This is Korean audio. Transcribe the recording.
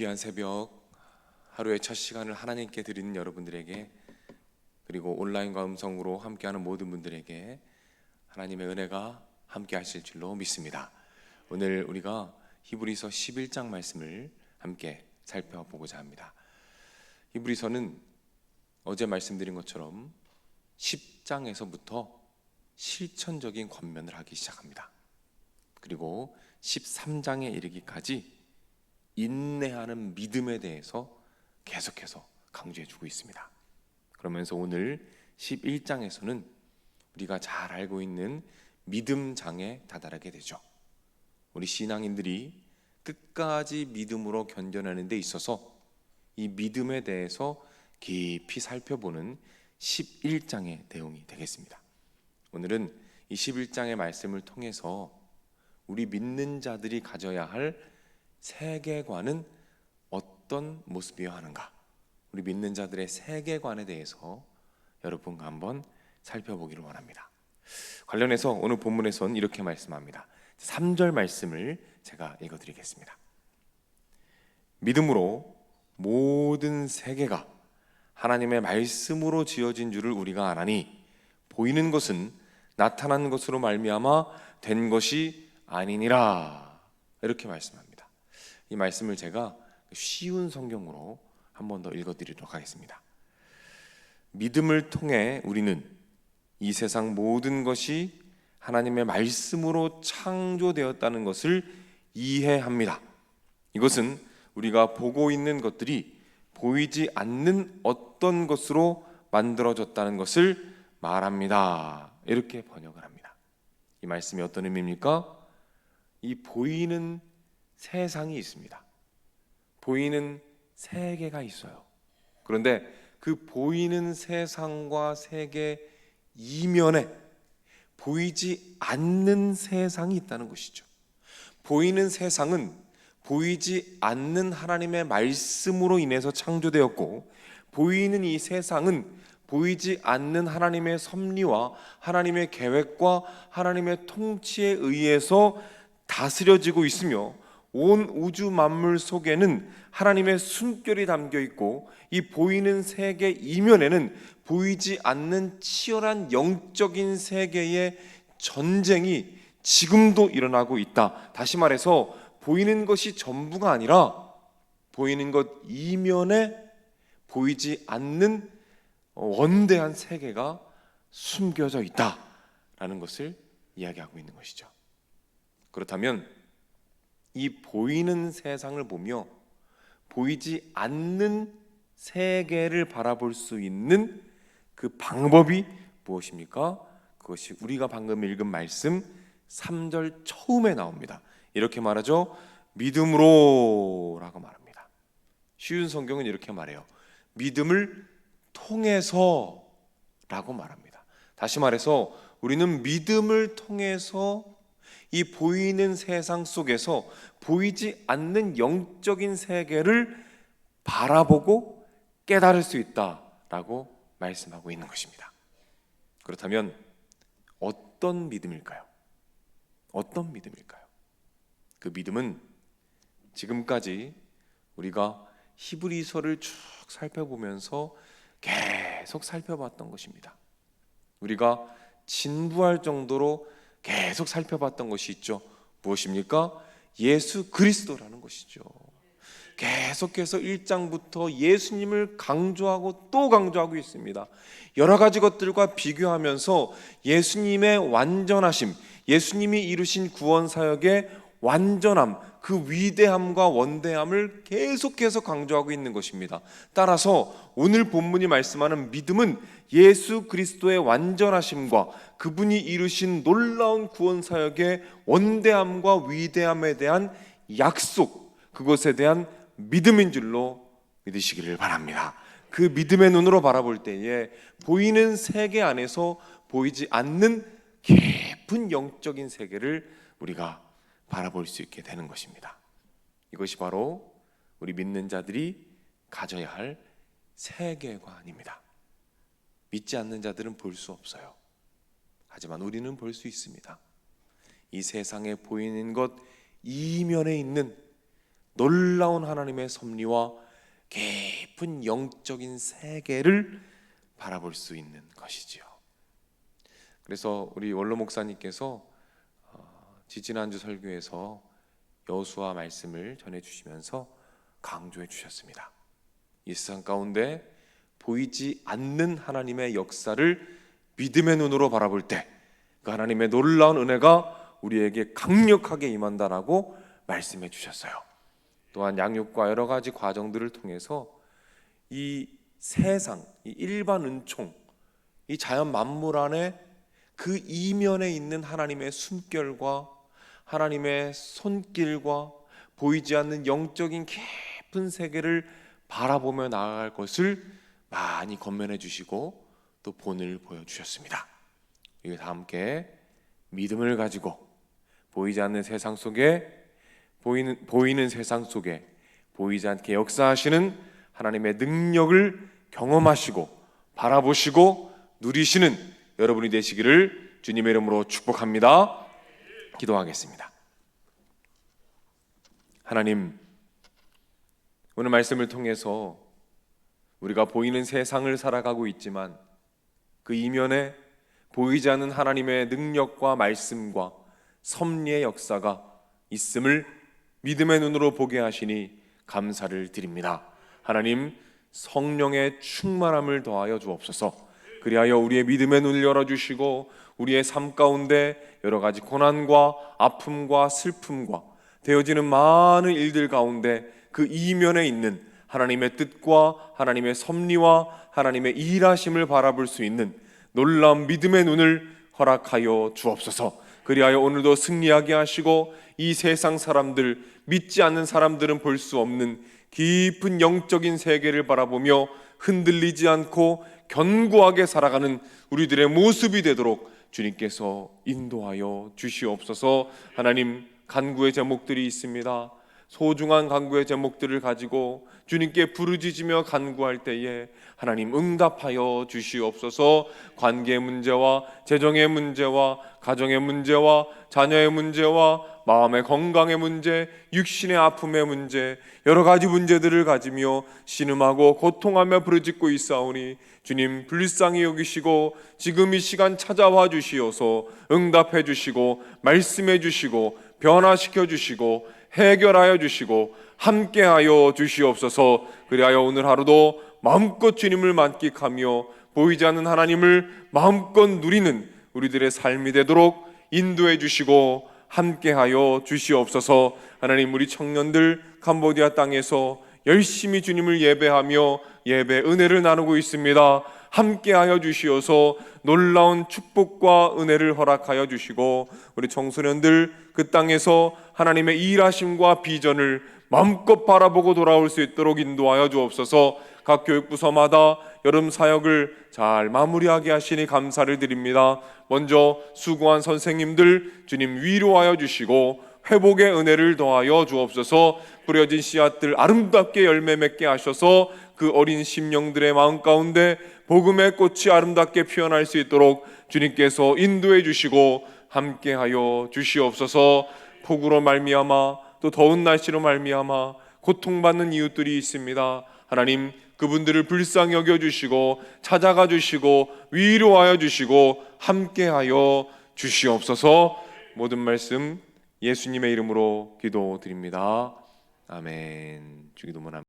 귀한 새벽, 하루의 첫 시간을 하나님께 드리는 여러분들에게, 그리고 온라인과 음성으로 함께하는 모든 분들에게 하나님의 은혜가 함께 하실 줄로 믿습니다. 오늘 우리가 히브리서 11장 말씀을 함께 살펴보고자 합니다. 히브리서는 어제 말씀드린 것처럼 10장에서부터 실천적인 권면을 하기 시작합니다. 그리고 13장에 이르기까지 인내하는 믿음에 대해서 계속해서 강조해주고 있습니다. 그러면서 오늘 11장에서는 우리가 잘 알고 있는 믿음장에 다다르게 되죠. 우리 신앙인들이 끝까지 믿음으로 견뎌내는 데 있어서 이 믿음에 대해서 깊이 살펴보는 11장의 내용이 되겠습니다. 오늘은 이 11장의 말씀을 통해서 우리 믿는 자들이 가져야 할 세계관은 어떤 모습이어야 하는가, 우리 믿는 자들의 세계관에 대해서 여러분과 한번 살펴보기를 원합니다. 관련해서 오늘 본문에서는 이렇게 말씀합니다. 3절 말씀을 제가 읽어드리겠습니다. 믿음으로 모든 세계가 하나님의 말씀으로 지어진 줄을 우리가 아나니 보이는 것은 나타난 것으로 말미암아 된 것이 아니니라. 이렇게 말씀합니다. 이 말씀을 제가 쉬운 성경으로 한 번 더 읽어드리도록 하겠습니다. 믿음을 통해 우리는 이 세상 모든 것이 하나님의 말씀으로 창조되었다는 것을 이해합니다. 이것은 우리가 보고 있는 것들이 보이지 않는 어떤 것으로 만들어졌다는 것을 말합니다. 이렇게 번역을 합니다. 이 말씀이 어떤 의미입니까? 이 보이는 세상이 있습니다. 보이는 세계가 있어요. 그런데 그 보이는 세상과 세계 이면에 보이지 않는 세상이 있다는 것이죠. 보이는 세상은 보이지 않는 하나님의 말씀으로 인해서 창조되었고, 보이는 이 세상은 보이지 않는 하나님의 섭리와 하나님의 계획과 하나님의 통치에 의해서 다스려지고 있으며, 온 우주 만물 속에는 하나님의 숨결이 담겨 있고, 이 보이는 세계 이면에는 보이지 않는 치열한 영적인 세계의 전쟁이 지금도 일어나고 있다. 다시 말해서 보이는 것이 전부가 아니라 보이는 것 이면에 보이지 않는 원대한 세계가 숨겨져 있다라는 것을 이야기하고 있는 것이죠. 그렇다면 이 보이는 세상을 보며 보이지 않는 세계를 바라볼 수 있는 그 방법이 무엇입니까? 그것이 우리가 방금 읽은 말씀 3절 처음에 나옵니다. 이렇게 말하죠. 믿음으로 라고 말합니다. 쉬운 성경은 이렇게 말해요. 믿음을 통해서 라고 말합니다. 다시 말해서 우리는 믿음을 통해서 이 보이는 세상 속에서 보이지 않는 영적인 세계를 바라보고 깨달을 수 있다라고 말씀하고 있는 것입니다. 그렇다면 어떤 믿음일까요? 어떤 믿음일까요? 그 믿음은 지금까지 우리가 히브리서를 쭉 살펴보면서 계속 살펴봤던 것입니다. 우리가 진부할 정도로 계속 살펴봤던 것이 있죠. 무엇입니까? 예수 그리스도라는 것이죠. 계속해서 1장부터 예수님을 강조하고 또 강조하고 있습니다. 여러 가지 것들과 비교하면서 예수님의 완전하심, 예수님이 이루신 구원 사역의 완전함, 그 위대함과 원대함을 계속해서 강조하고 있는 것입니다. 따라서 오늘 본문이 말씀하는 믿음은 예수 그리스도의 완전하심과 그분이 이루신 놀라운 구원 사역의 원대함과 위대함에 대한 약속, 그것에 대한 믿음인 줄로 믿으시기를 바랍니다. 그 믿음의 눈으로 바라볼 때에 보이는 세계 안에서 보이지 않는 깊은 영적인 세계를 우리가 바라볼 수 있게 되는 것입니다. 이것이 바로 우리 믿는 자들이 가져야 할 세계관입니다. 믿지 않는 자들은 볼 수 없어요. 하지만 우리는 볼 수 있습니다. 이 세상에 보이는 것 이면에 있는 놀라운 하나님의 섭리와 깊은 영적인 세계를 바라볼 수 있는 것이지요. 그래서 우리 원로 목사님께서 지지난주 설교에서 여호수아 말씀을 전해주시면서 강조해 주셨습니다. 이 세상 가운데 보이지 않는 하나님의 역사를 믿음의 눈으로 바라볼 때 그 하나님의 놀라운 은혜가 우리에게 강력하게 임한다라고 말씀해 주셨어요. 또한 양육과 여러 가지 과정들을 통해서 이 세상, 이 일반 은총, 이 자연 만물 안에 그 이면에 있는 하나님의 숨결과 하나님의 손길과 보이지 않는 영적인 깊은 세계를 바라보며 나아갈 것을 많이 권면해 주시고 또 본을 보여주셨습니다. 이게 다 함께 믿음을 가지고 보이지 않는 세상 속에 보이는 세상 속에 보이지 않게 역사하시는 하나님의 능력을 경험하시고 바라보시고 누리시는 여러분이 되시기를 주님의 이름으로 축복합니다. 기도하겠습니다. 하나님, 오늘 말씀을 통해서 우리가 보이는 세상을 살아가고 있지만 그 이면에 보이지 않는 하나님의 능력과 말씀과 섭리의 역사가 있음을 믿음의 눈으로 보게 하시니 감사를 드립니다. 하나님, 성령의 충만함을 더하여 주옵소서. 그리하여 우리의 믿음의 눈을 열어주시고 우리의 삶 가운데 여러 가지 고난과 아픔과 슬픔과 되어지는 많은 일들 가운데 그 이면에 있는 하나님의 뜻과 하나님의 섭리와 하나님의 일하심을 바라볼 수 있는 놀라운 믿음의 눈을 허락하여 주옵소서. 그리하여 오늘도 승리하게 하시고 이 세상 사람들, 믿지 않는 사람들은 볼 수 없는 깊은 영적인 세계를 바라보며 흔들리지 않고 견고하게 살아가는 우리들의 모습이 되도록 주님께서 인도하여 주시옵소서. 하나님, 간구의 제목들이 있습니다. 소중한 간구의 제목들을 가지고 주님께 부르짖으며 간구할 때에 하나님 응답하여 주시옵소서. 관계의 문제와 재정의 문제와 가정의 문제와 자녀의 문제와 마음의 건강의 문제, 육신의 아픔의 문제, 여러 가지 문제들을 가지며 신음하고 고통하며 부르짖고 있사오니 주님 불쌍히 여기시고 지금 이 시간 찾아와 주시어서 응답해 주시고 말씀해 주시고 변화시켜 주시고 해결하여 주시고 함께하여 주시옵소서. 그리하여 오늘 하루도 마음껏 주님을 만끽하며 보이지 않는 하나님을 마음껏 누리는 우리들의 삶이 되도록 인도해 주시고 함께하여 주시옵소서. 하나님, 우리 청년들 캄보디아 땅에서 열심히 주님을 예배하며 예배 은혜를 나누고 있습니다. 함께하여 주시어서 놀라운 축복과 은혜를 허락하여 주시고 우리 청소년들 그 땅에서 하나님의 일하심과 비전을 마음껏 바라보고 돌아올 수 있도록 인도하여 주옵소서. 각 교육부서마다 여름 사역을 잘 마무리하게 하시니 감사를 드립니다. 먼저 수고한 선생님들 주님 위로하여 주시고 회복의 은혜를 더하여 주옵소서. 뿌려진 씨앗들 아름답게 열매 맺게 하셔서 그 어린 심령들의 마음 가운데 복음의 꽃이 아름답게 피어날 수 있도록 주님께서 인도해 주시고 함께하여 주시옵소서. 폭우로 말미암아 또 더운 날씨로 말미암아 고통받는 이웃들이 있습니다. 하나님, 그분들을 불쌍히 여겨주시고 찾아가 주시고 위로하여 주시고 함께하여 주시옵소서. 모든 말씀 예수님의 이름으로 기도드립니다. 아멘. 주기도문.